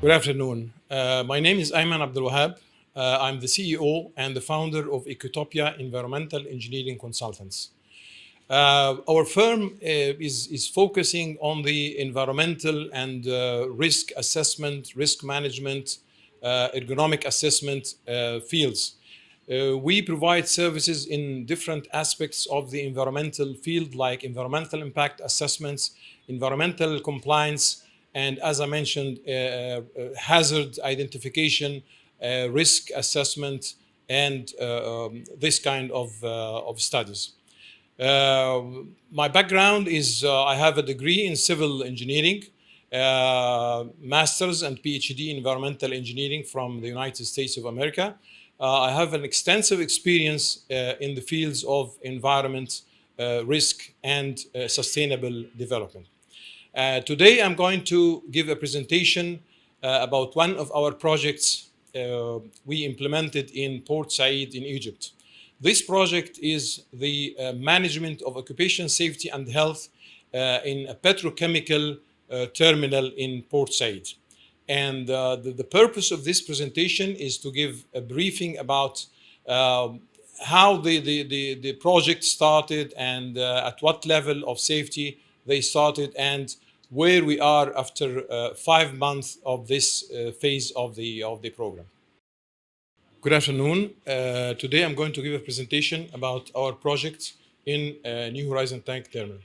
Good afternoon. My name is Ayman Abdul Wahab. I'm the CEO and the founder of ECOTOPIA Environmental Engineering Consultants. Our firm is focusing on the environmental and risk assessment, risk management, ergonomic assessment fields. We provide services in different aspects of the environmental field, like environmental impact assessments, environmental compliance, and as I mentioned, hazard identification, risk assessment, and this kind of studies. My background is I have a degree in civil engineering, master's and PhD in environmental engineering from the United States of America. I have an extensive experience in the fields of environment, risk, and sustainable development. Today, I'm going to give a presentation about one of our projects we implemented in Port Said in Egypt. This project is the management of occupation safety and health in a petrochemical terminal in Port Said. And the purpose of this presentation is to give a briefing about how the project started and at what level of safety they started and where we are after 5 months of this phase of the program. Good afternoon. Today I'm going to give a presentation about our project in New Horizon Tank Terminal.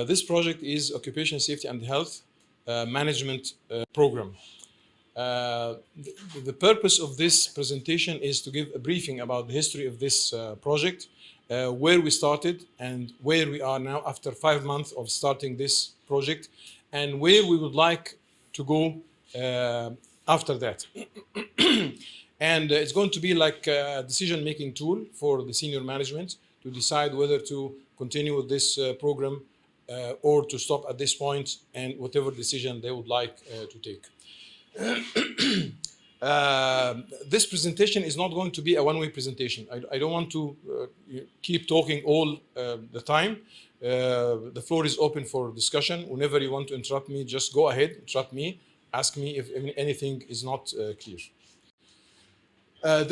This project is Occupation Safety and Health Management Program. The purpose of this presentation is to give a briefing about the history of this project, where we started and where we are now after 5 months of starting this project, and where we would like to go after that. And it's going to be like a decision-making tool for the senior management to decide whether to continue with this program or to stop at this point, and whatever decision they would like to take. This presentation is not going to be a one-way presentation. I don't want to keep talking all the time. The floor is open for discussion. Whenever you want to interrupt me, just go ahead, interrupt me, ask me if anything is not clear.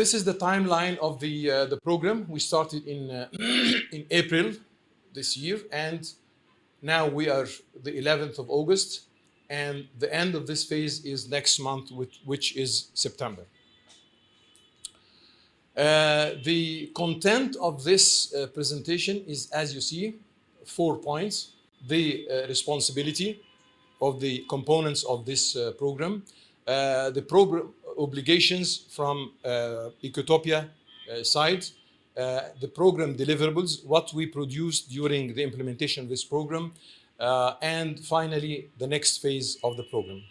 This is the timeline of the program. We started in April this year, and now we are the 11th of August, and the end of this phase is next month, which is September. The content of this presentation is, as you see, 4 points. The responsibility of the components of this program, the program obligations from ECOTOPIA side, the program deliverables, what we produced during the implementation of this program, and finally, the next phase of the program.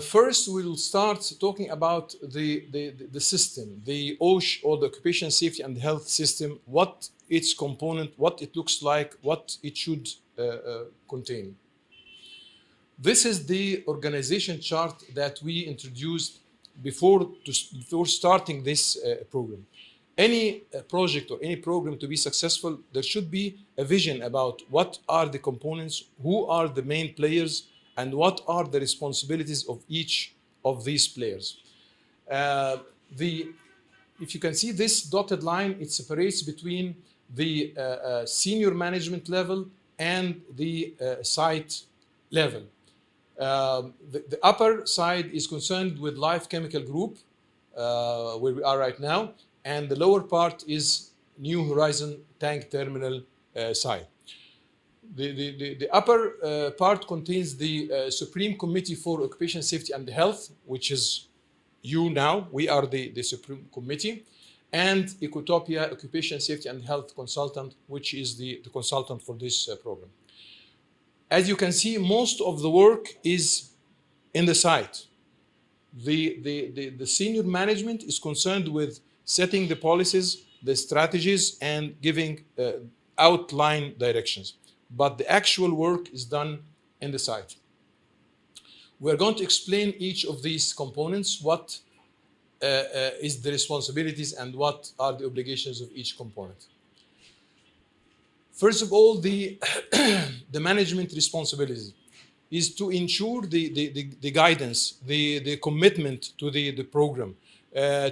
First, we'll start talking about the system, the OSHA, or the Occupation Safety and Health System, what its component, what it looks like, what it should contain. This is the organization chart that we introduced before starting this program. Any project or any program to be successful, there should be a vision about what are the components, who are the main players, and what are the responsibilities of each of these players. If you can see this dotted line, it separates between the senior management level and the site level. The upper side is concerned with Life Chemical Group, where we are right now, and the lower part is New Horizon Tank Terminal side. The upper part contains the Supreme Committee for Occupation Safety and Health, which is you now. We are the Supreme Committee, and ECOTOPIA Occupation Safety and Health Consultant, which is the consultant for this program. As you can see, most of the work is in the site. The senior management is concerned with setting the policies, the strategies, and giving outline directions. But the actual work is done in the site. We're going to explain each of these components, what is the responsibilities and what are the obligations of each component. First of all, the management responsibilities. is to ensure the guidance, the commitment to the program,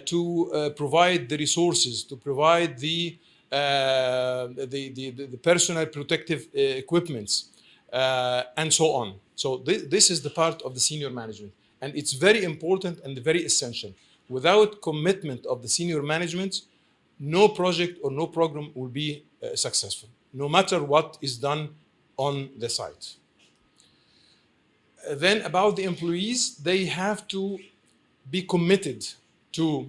to provide the resources, to provide the personal protective equipments, and so on. So this is the part of the senior management, and it's very important and very essential. Without commitment of the senior management, no project or no program will be successful, no matter what is done on the site. Then about the employees, they have to be committed to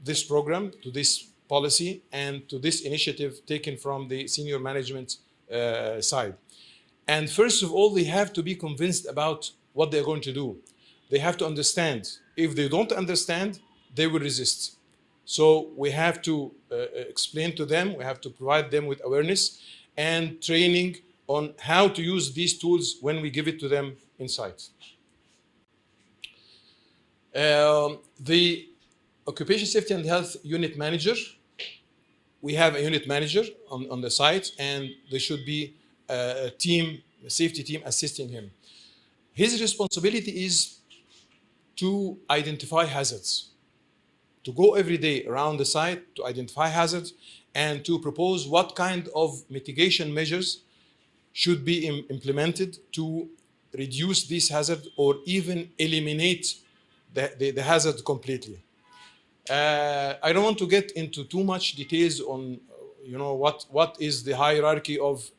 this program, to this policy, and to this initiative taken from the senior management side. And first of all, they have to be convinced about what they're going to do. They have to understand. If they don't understand, they will resist. So we have to explain to them, we have to provide them with awareness and training on how to use these tools when we give it to them in site. The Occupational Safety and Health Unit Manager, we have a unit manager on the site, and there should be a safety team assisting him. His responsibility is to identify hazards, to go every day around the site to identify hazards and to propose what kind of mitigation measures should be implemented to reduce these hazards or even eliminate the hazard completely. I don't want to get into too much details on, what is the hierarchy of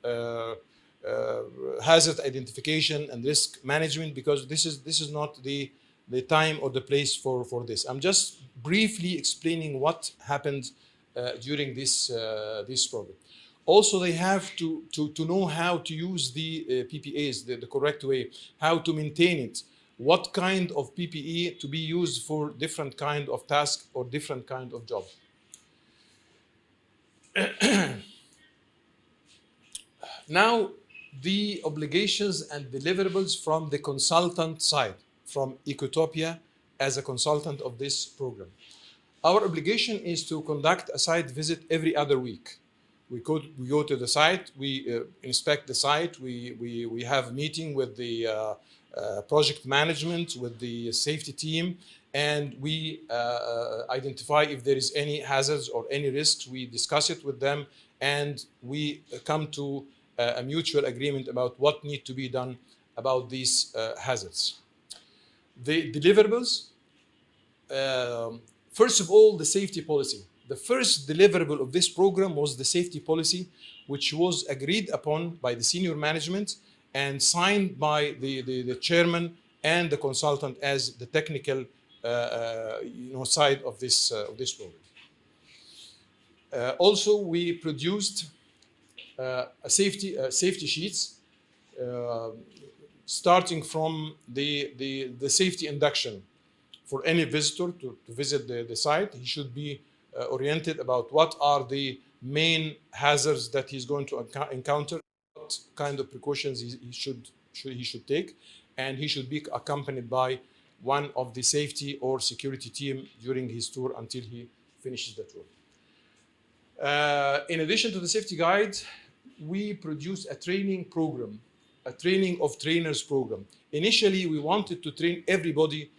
hazard identification and risk management, because this is not the time or the place for this. I'm just briefly explaining what happened during this program. Also, they have to know how to use the PPAs the correct way, how to maintain it, what kind of PPE to be used for different kind of task or different kind of job. Now, the obligations and deliverables from the consultant side, from ECOTOPIA as a consultant of this program. Our obligation is to conduct a site visit every other week. We go to the site, we inspect the site, we have a meeting with the project management, with the safety team, and we identify if there is any hazards or any risks. We discuss it with them, and we come to a mutual agreement about what needs to be done about these hazards. The deliverables, first of all, the safety policy. The first deliverable of this program was the safety policy, which was agreed upon by the senior management and signed by the chairman and the consultant as the technical side of this program. Also, we produced safety sheets starting from the safety induction. For any visitor to visit the site, he should be oriented about what are the main hazards that he's going to encounter, what kind of precautions he should take, and he should be accompanied by one of the safety or security team during his tour until he finishes the tour. In addition to the safety guide, we produced a training program, a training of trainers program. Initially, we wanted to train everybody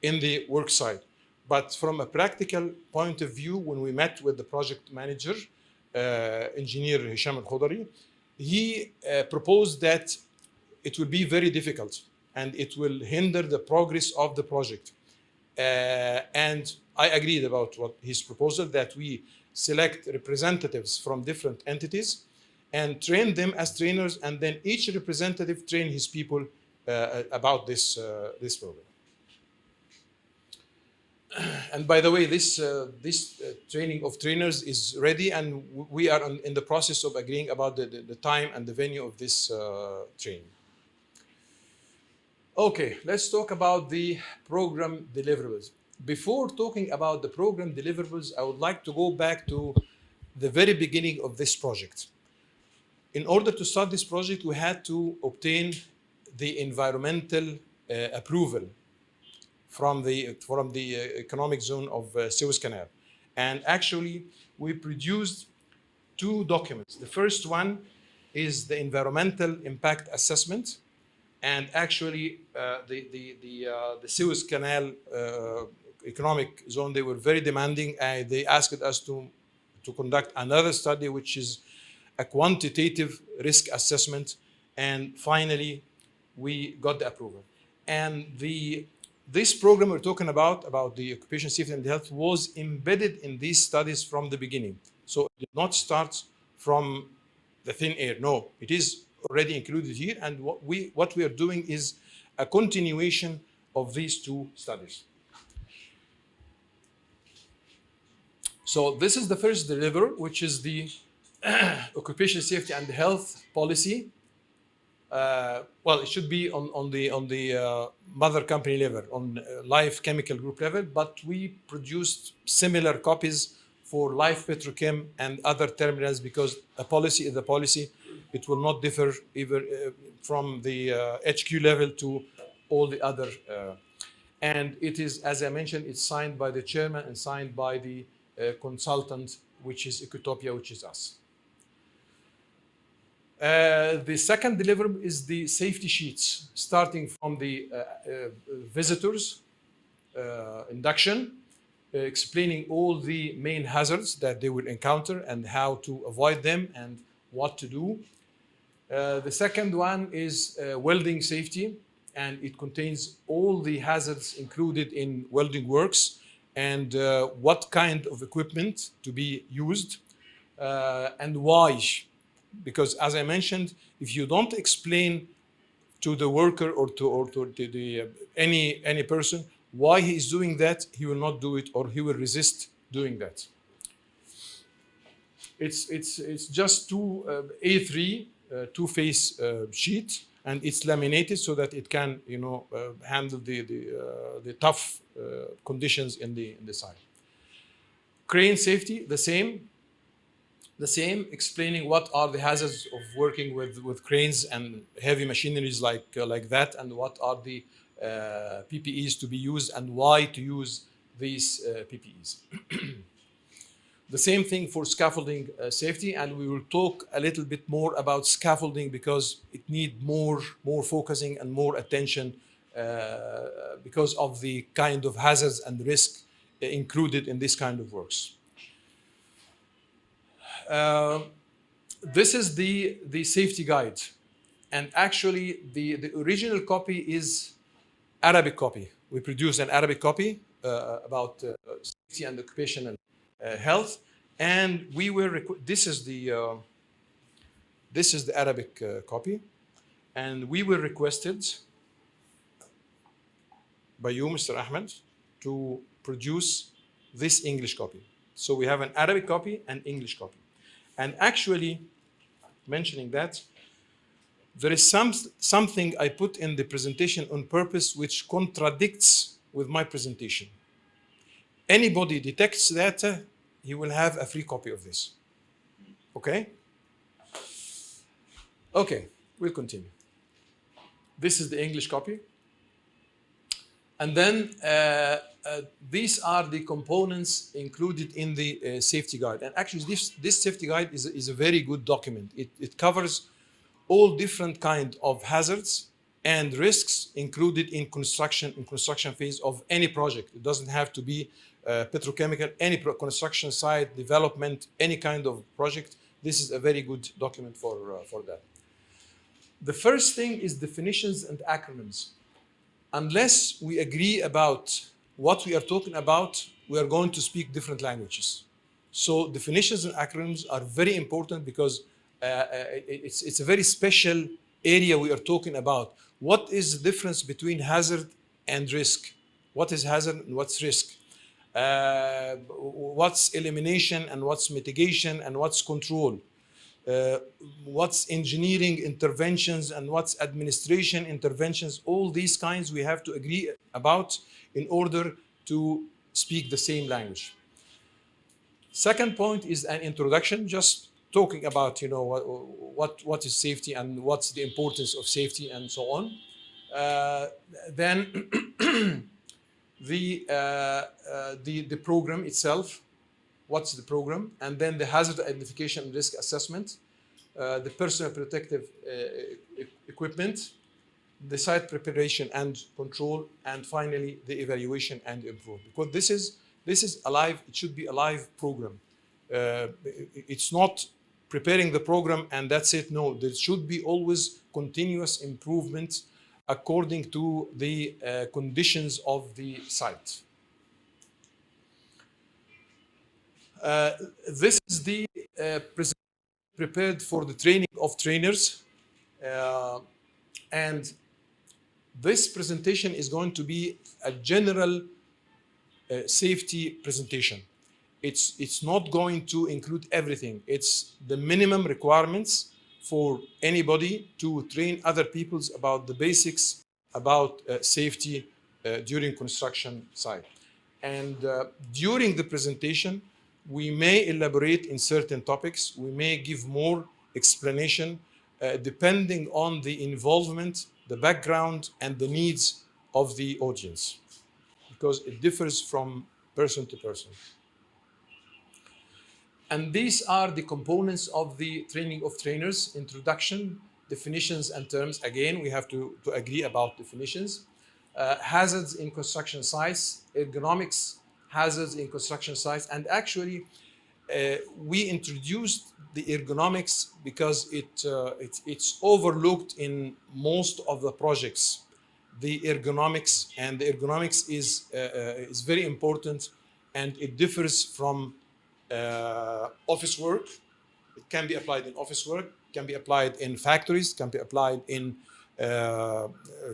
in the work site. But from a practical point of view, when we met with the project manager, engineer Hisham Al-Khudari, he proposed that it will be very difficult and it will hinder the progress of the project. And I agreed about what his proposal, that we select representatives from different entities and train them as trainers, and then each representative train his people about this program. And by the way, this training of trainers is ready, and we are in the process of agreeing about the time and the venue of this training. Okay, let's talk about the program deliverables. Before talking about the program deliverables, I would like to go back to the very beginning of this project. In order to start this project, we had to obtain the environmental approval from the economic zone of Suez Canal. And actually, we produced two documents. The first one is the environmental impact assessment, And actually, the Suez Canal economic zone, they were very demanding, and they asked us to conduct another study, which is a quantitative risk assessment. And finally, we got the approval. And this program we're talking about the occupational safety and health, was embedded in these studies from the beginning. So it did not start from the thin air. No, it is already included here. And what we are doing is a continuation of these two studies. So this is the first deliverable, which is the occupational safety and health policy. Well, it should be on the mother company level, on Life Chemical Group level, but we produced similar copies for Life Petrochem and other terminals, because a policy is a policy. It will not differ either from the HQ level to all the other. And it is, as I mentioned, it's signed by the chairman and signed by the consultant, which is ECOTOPIA, which is us. The second deliverable is the safety sheets, starting from the visitors induction, explaining all the main hazards that they will encounter and how to avoid them and what to do. The second one is welding safety, and it contains all the hazards included in welding works and what kind of equipment to be used and why. Because as I mentioned, if you don't explain to the worker or to the, any person why he is doing that, he will not do it, or he will resist doing that. It's just two A3 two-face sheet, and it's laminated so that it can handle the tough conditions in the site. Crane safety, the same, explaining what are the hazards of working with cranes and heavy machineries like that, and what are the PPEs to be used and why to use these PPEs. The same thing for scaffolding safety, and we will talk a little bit more about scaffolding because it needs more focusing and more attention because of the kind of hazards and risk included in this kind of works. This is the safety guide, and actually the original copy is Arabic copy. We produced an Arabic copy about safety and occupational health, and we were this is the Arabic copy, and we were requested by you, Mr. Ahmed, to produce this English copy. So we have an Arabic copy and English copy. And actually, mentioning that, there is something I put in the presentation on purpose which contradicts with my presentation. Anybody detects that, he will have a free copy of this. Okay? Okay, we'll continue. This is the English copy. And then these are the components included in the safety guide. And actually, this safety guide is a very good document. It covers all different kinds of hazards and risks included in construction phase of any project. It doesn't have to be petrochemical, any construction site, development, any kind of project. This is a very good document for that. The first thing is definitions and acronyms. Unless we agree about what we are talking about, we are going to speak different languages. So definitions and acronyms are very important because it's a very special area we are talking about. What is the difference between hazard and risk? What is hazard and what's risk? What's elimination and what's mitigation and what's control? What's engineering interventions and what's administration interventions? All these kinds we have to agree about in order to speak the same language. Second point is an introduction, just talking about what is safety and what's the importance of safety and so on. Then the program itself. What's the program? And then the hazard identification and risk assessment, the personal protective equipment, the site preparation and control, and finally the evaluation and improve. Because this is alive. It should be a live program. It's not preparing the program and that's it. No, there should be always continuous improvement according to the conditions of the site. This is the presentation prepared for the training of trainers. And this presentation is going to be a general safety presentation. It's not going to include everything. It's the minimum requirements for anybody to train other people about the basics about safety during construction site. And during the presentation, we may elaborate in certain topics. We may give more explanation depending on the involvement, the background, and the needs of the audience, because it differs from person to person. And these are the components of the training of trainers: introduction, definitions and terms. Again, we have to agree about definitions. Hazards in construction sites, ergonomics, hazards in construction sites. And actually, we introduced the ergonomics because it's overlooked in most of the projects. The ergonomics, and the ergonomics is very important, and it differs from office work. It can be applied in office work, can be applied in factories, can be applied in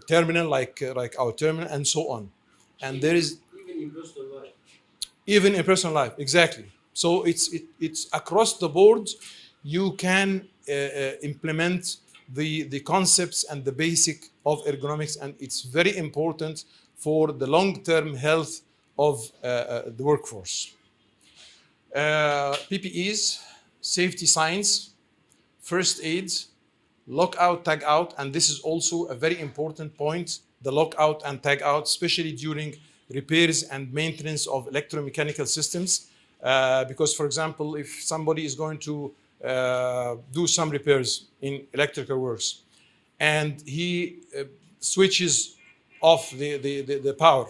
terminal, like our terminal, and so on. And there is even in personal life. Even in personal life, exactly. So it's across the board. You can implement the concepts and the basic of ergonomics, and it's very important for the long-term health of the workforce. PPEs, safety signs, first aids, lockout, tag out, and this is also a very important point, the lockout and tag out, especially during repairs and maintenance of electromechanical systems. Because, for example, if somebody is going to do some repairs in electrical works and he switches off the power,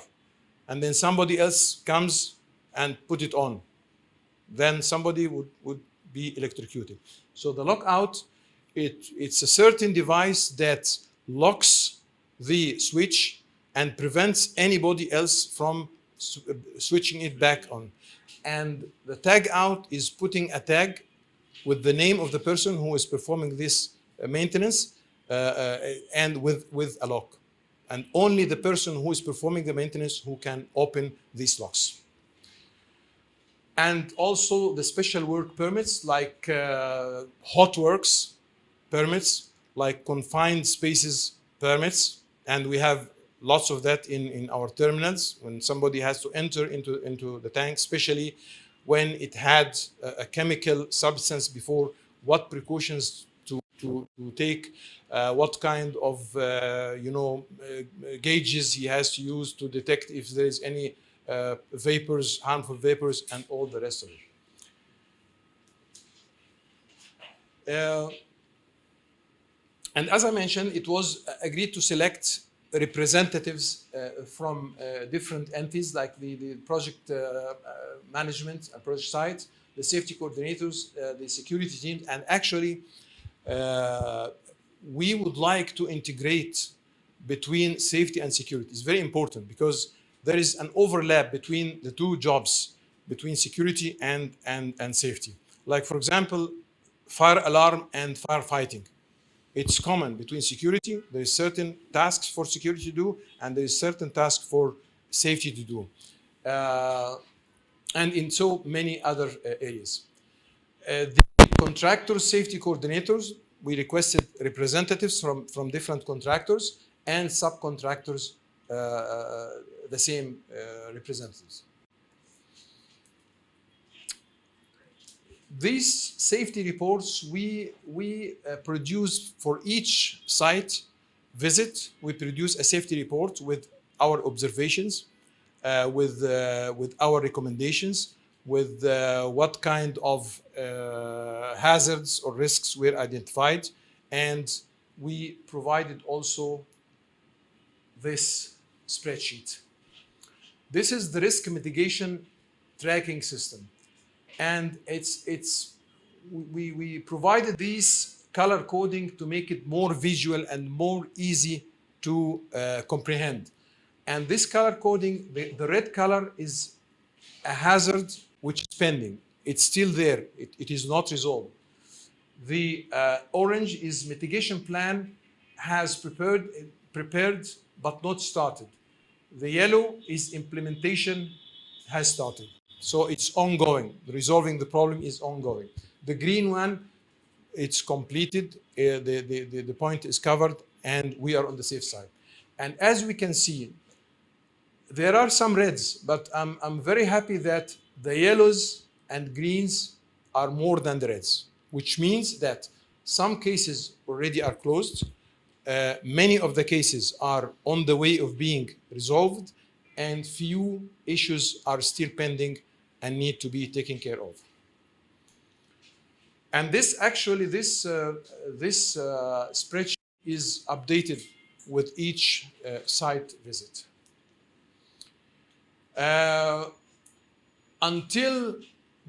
and then somebody else comes and put it on, then somebody would be electrocuted. So the lockout, it's a certain device that locks the switch and prevents anybody else from switching it back on. And the tag out is putting a tag with the name of the person who is performing this maintenance and with a lock. And only the person who is performing the maintenance who can open these locks. And also the special work permits, like hot works permits, like confined spaces permits. And we have lots of that in our terminals when somebody has to enter into the tank, especially when it had a chemical substance before, what precautions to take, what kind of gauges he has to use to detect if there is any vapors, harmful vapors, and all the rest of it. And as I mentioned, it was agreed to select representatives from different entities, like the project management and project site, the safety coordinators, the security teams, and actually we would like to integrate between safety and security. It's very important because there is an overlap between the two jobs, between security and safety. Like, for example, fire alarm and firefighting. It's common between security. There is certain tasks for security to do, and there is certain tasks for safety to do. And in so many other areas. The contractors, safety coordinators, we requested representatives from different contractors, and subcontractors, the same representatives. These safety reports we produce for each site visit. We produce a safety report with our observations, with our recommendations, with what kind of hazards or risks were identified, and we provided also this spreadsheet. This is the risk mitigation tracking system. And we provided these color coding to make it more visual and more easy to comprehend. And this color coding, the red color is a hazard which is pending. It's still there. It is not resolved. The orange is mitigation plan has prepared but not started. The yellow is implementation has started. So it's ongoing. Resolving the problem is ongoing. The green one, it's completed. The point is covered and we are on the safe side. And as we can see, there are some reds, but I'm very happy that the yellows and greens are more than the reds, which means that some cases already are closed. Many of the cases are on the way of being resolved, and few issues are still pending and need to be taken care of. And this actually, this spreadsheet is updated with each site visit. Until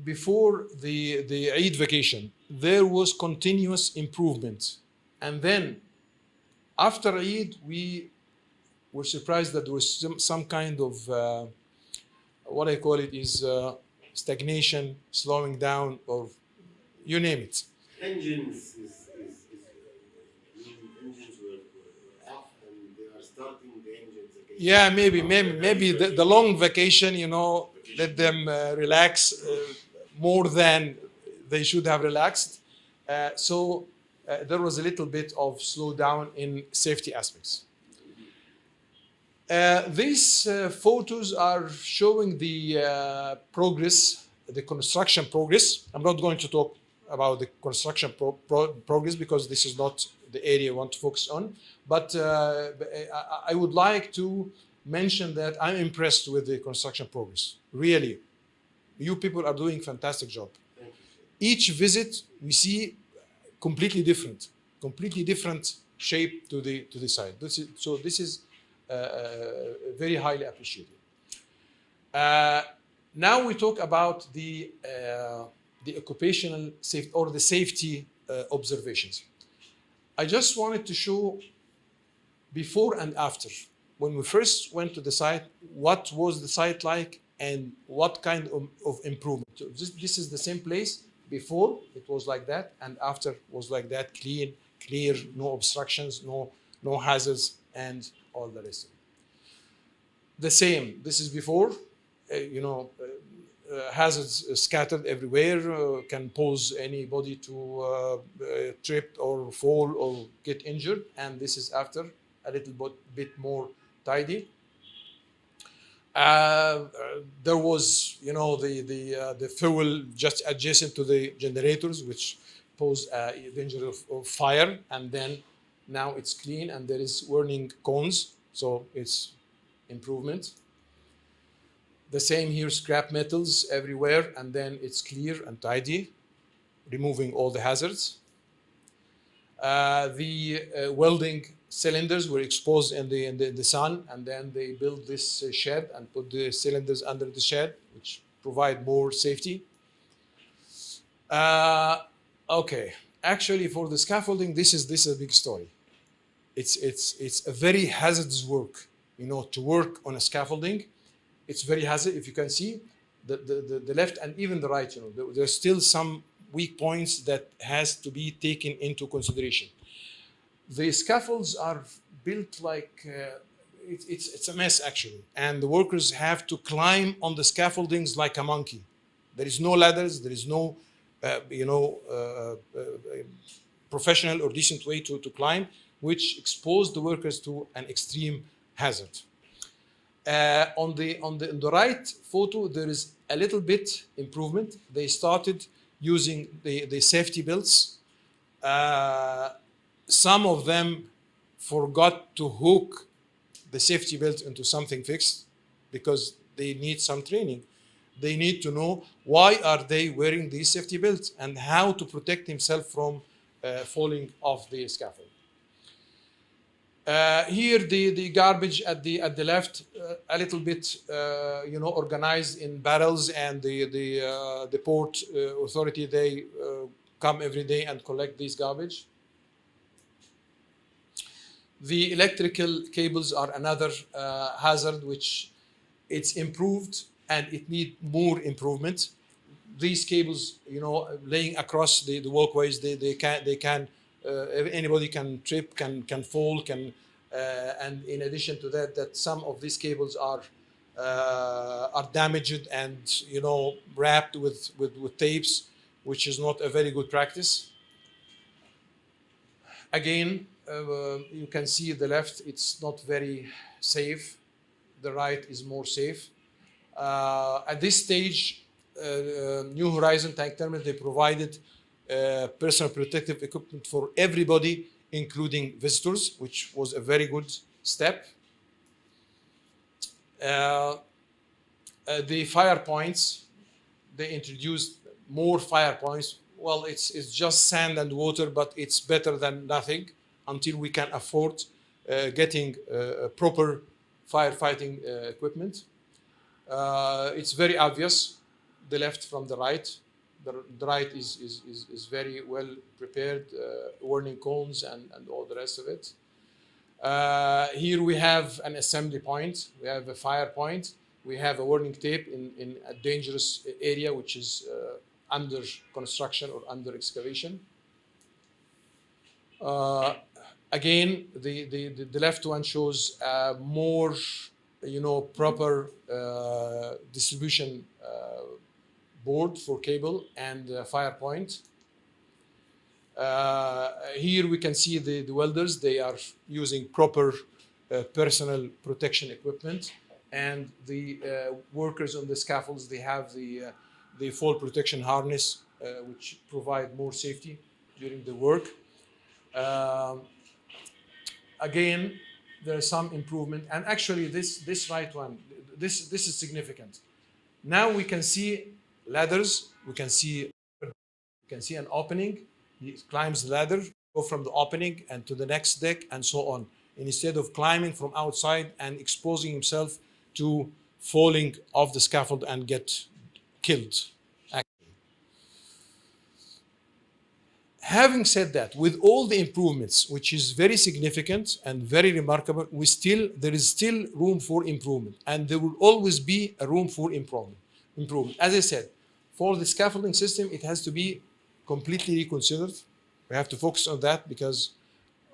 before the Eid vacation, there was continuous improvement. And then after Eid, we were surprised that there was some kind of, what I call it is stagnation, slowing down, or you name it. Engines were off and they are starting the engines again. Yeah, maybe the long vacation, you know, let them relax more than they should have relaxed. So there was a little bit of slowdown in safety aspects. These photos are showing the progress, the construction progress. I'm not going to talk about the construction progress because this is not the area I want to focus on. But I would like to mention that I'm impressed with the construction progress. Really, you people are doing a fantastic job. Each visit we see completely different shape to the site. This is very highly appreciated. Now we talk about the occupational safety or the safety observations. I just wanted to show before and after. When we first went to the site, what was the site like and what kind of improvement. So this is the same place. Before it was like that, and after was like that, clean, clear, no obstructions, no hazards, and all the rest of it. The same. This is before, hazards scattered everywhere, can pose anybody to trip or fall or get injured. And this is after, a little bit more tidy. There was, the fuel just adjacent to the generators, which pose a danger of fire. And then now it's clean and there is warning cones. So it's improvement. The same here, scrap metals everywhere, and then it's clear and tidy, removing all the hazards. The welding cylinders were exposed in the sun, and then they built this shed and put the cylinders under the shed, which provide more safety. Okay, actually for the scaffolding, this is a big story. It's a very hazardous work, to work on a scaffolding. It's very hazardous. If you can see the left and even the right, there's still some weak points that has to be taken into consideration. The scaffolds are built like it's a mess actually, and the workers have to climb on the scaffoldings like a monkey. There is no ladders. There is no professional or decent way to climb, which expose the workers to an extreme hazard. On the right photo, there is a little bit improvement. They started using the safety belts. Some of them forgot to hook the safety belt into something fixed because they need some training. They need to know why are they wearing these safety belts and how to protect himself from falling off the scaffold. Here, the garbage at the left, a little bit, organized in barrels, and the port authority, they come every day and collect this garbage. The electrical cables are another hazard, which it's improved and it need more improvement. These cables, laying across the walkways, they can anybody can trip, can fall, and in addition to that, some of these cables are damaged and wrapped with tapes, which is not a very good practice. Again, you can see the left, it's not very safe. The right is more safe. At this stage, New Horizon Tank Terminal, they provided personal protective equipment for everybody, including visitors, which was a very good step. The fire points, they introduced more fire points. Well, it's just sand and water, but it's better than nothing until we can afford getting proper firefighting equipment. It's very obvious, the left from the right. The right is very well prepared, warning cones and all the rest of it. Here we have an assembly point, we have a fire point, we have a warning tape in a dangerous area, which is under construction or under excavation. Again, the left one shows more proper distribution board for cable and fire point. Here we can see the welders, they are using proper personal protection equipment, and the workers on the scaffolds, they have the fall protection harness, which provide more safety during the work. Again, there's some improvement, and actually this right one, this is significant. Now we can see ladders, we can see an opening. He climbs the ladder, go from the opening and to the next deck, and so on. And instead of climbing from outside and exposing himself to falling off the scaffold and get killed. Having said that, with all the improvements, which is very significant and very remarkable, there is still room for improvement, and there will always be a room for improvement. As I said, for the scaffolding system, it has to be completely reconsidered. We have to focus on that because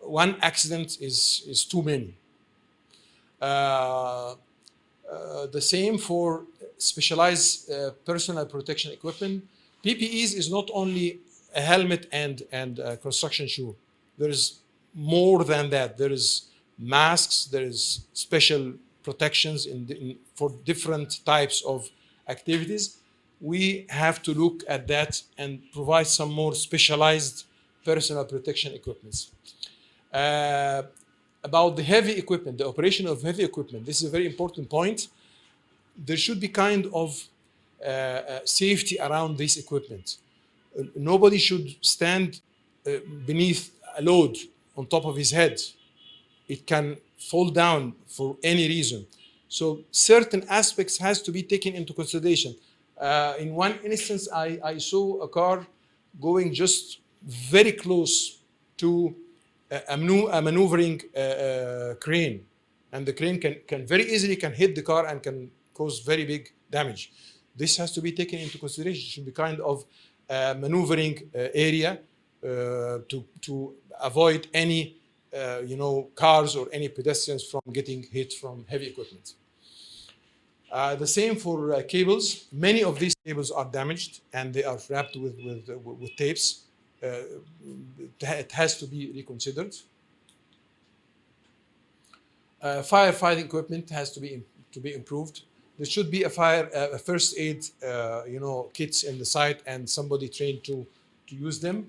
one accident is too many. The same for specialized personal protection equipment. PPEs is not only a helmet and a construction shoe. There is more than that. There is masks, there is special protections for different types of activities. We have to look at that and provide some more specialized personal protection equipments. About the heavy equipment, the operation of heavy equipment, this is a very important point. There should be kind of safety around this equipment. Nobody should stand beneath a load on top of his head. It can fall down for any reason. So certain aspects has to be taken into consideration. In one instance, I saw a car going just very close to a maneuvering crane, and the crane can very easily hit the car and can cause very big damage. This has to be taken into consideration. It should be kind of maneuvering area to avoid any cars or any pedestrians from getting hit from heavy equipment. The same for cables. Many of these cables are damaged and they are wrapped with tapes. It has to be reconsidered. Firefighting equipment has to be improved. There should be a first aid, kits in the site and somebody trained to use them.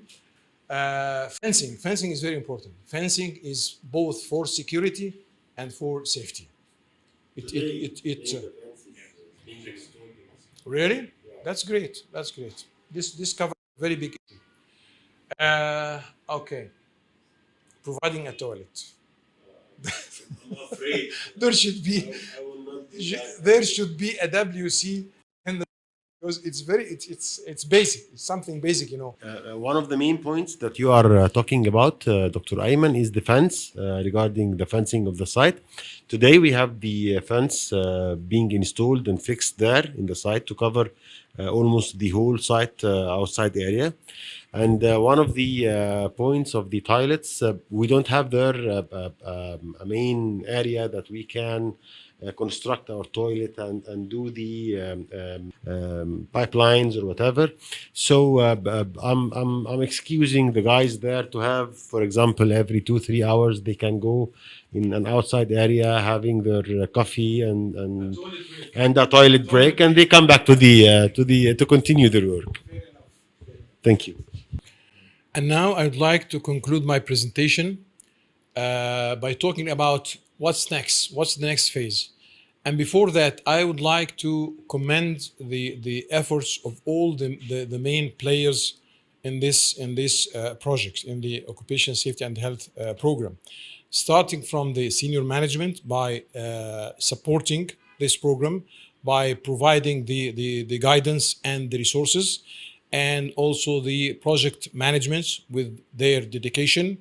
Fencing is very important. Fencing is both for security and for safety. Really? That's great. That's great. This covers a very big issue. Okay. Providing a toilet. I'm afraid. There should be I will not do that. there should be a WC in the, because it's basic. It's something basic, you know. One of the main points that you are talking about, Dr. Ayman, is the fence regarding the fencing of the site. Today we have the fence being installed and fixed there in the site to cover almost the whole site outside area. And one of the points of the toilets, we don't have there a main area that we can construct our toilet and do the pipelines or whatever. So I'm excusing the guys there to have, for example, every 2-3 hours they can go in an outside area having their coffee and a toilet break, and they come back to continue their work. Thank you. And now I'd like to conclude my presentation by talking about what's next, what's the next phase. And before that, I would like to commend the efforts of all the main players in this project, in the Occupational Safety and Health program, starting from the senior management by supporting this program, by providing the guidance and the resources, and also the project management with their dedication,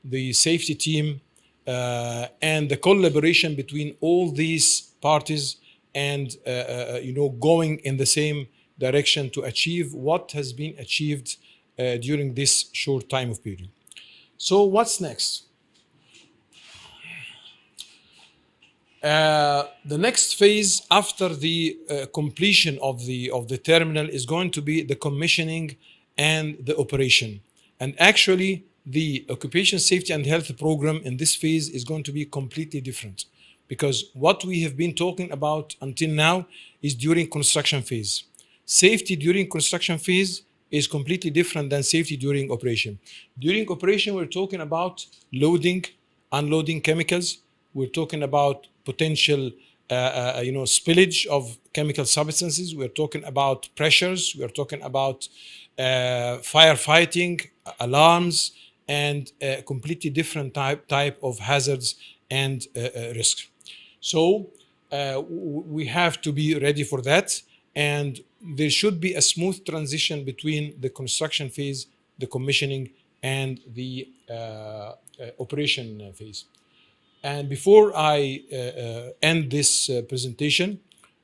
the safety team, and the collaboration between all these parties, and going in the same direction to achieve what has been achieved during this short time of period. So what's next? The next phase after the completion of the terminal is going to be the commissioning and the operation. And actually, the Occupational Safety and Health program in this phase is going to be completely different, because what we have been talking about until now is during construction phase. Safety during construction phase is completely different than safety during operation. During operation, we're talking about loading, unloading chemicals. We're talking about potential spillage of chemical substances. We're talking about pressures. We're talking about firefighting, alarms, and completely different type of hazards and risks. So we have to be ready for that, and there should be a smooth transition between the construction phase, the commissioning, and the operation phase. And before I end this presentation,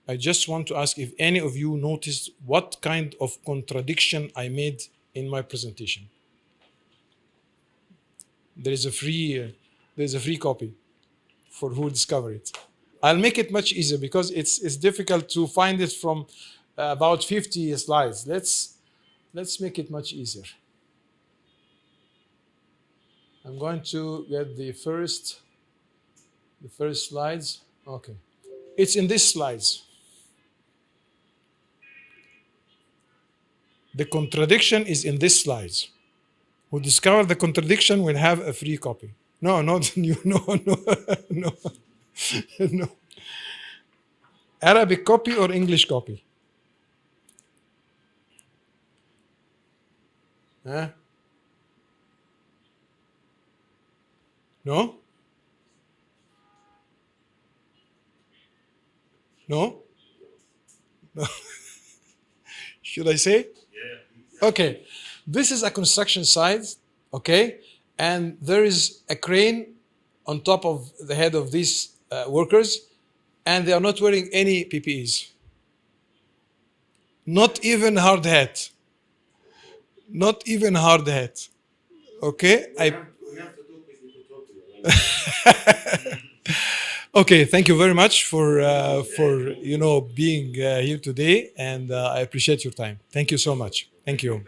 I just want to ask if any of you noticed what kind of contradiction I made in my presentation. There is a free copy for who discover it. I'll make it much easier because it's difficult to find it from about 50 slides. Let's make it much easier. I'm going to get the first slides. Okay. It's in these slides. The contradiction is in these slides. Who discover the contradiction will have a free copy. No, not you. No. No. Arabic copy or English copy? Huh? No? No? No. Should I say? Yeah. Okay. This is a construction site, okay? And there is a crane on top of the head of these workers, and they are not wearing any PPEs. Not even hard hat. Not even hard hat. Okay? We have to talk with ECOTOPIA. Okay, thank you very much for being here today, and I appreciate your time. Thank you so much. Thank you.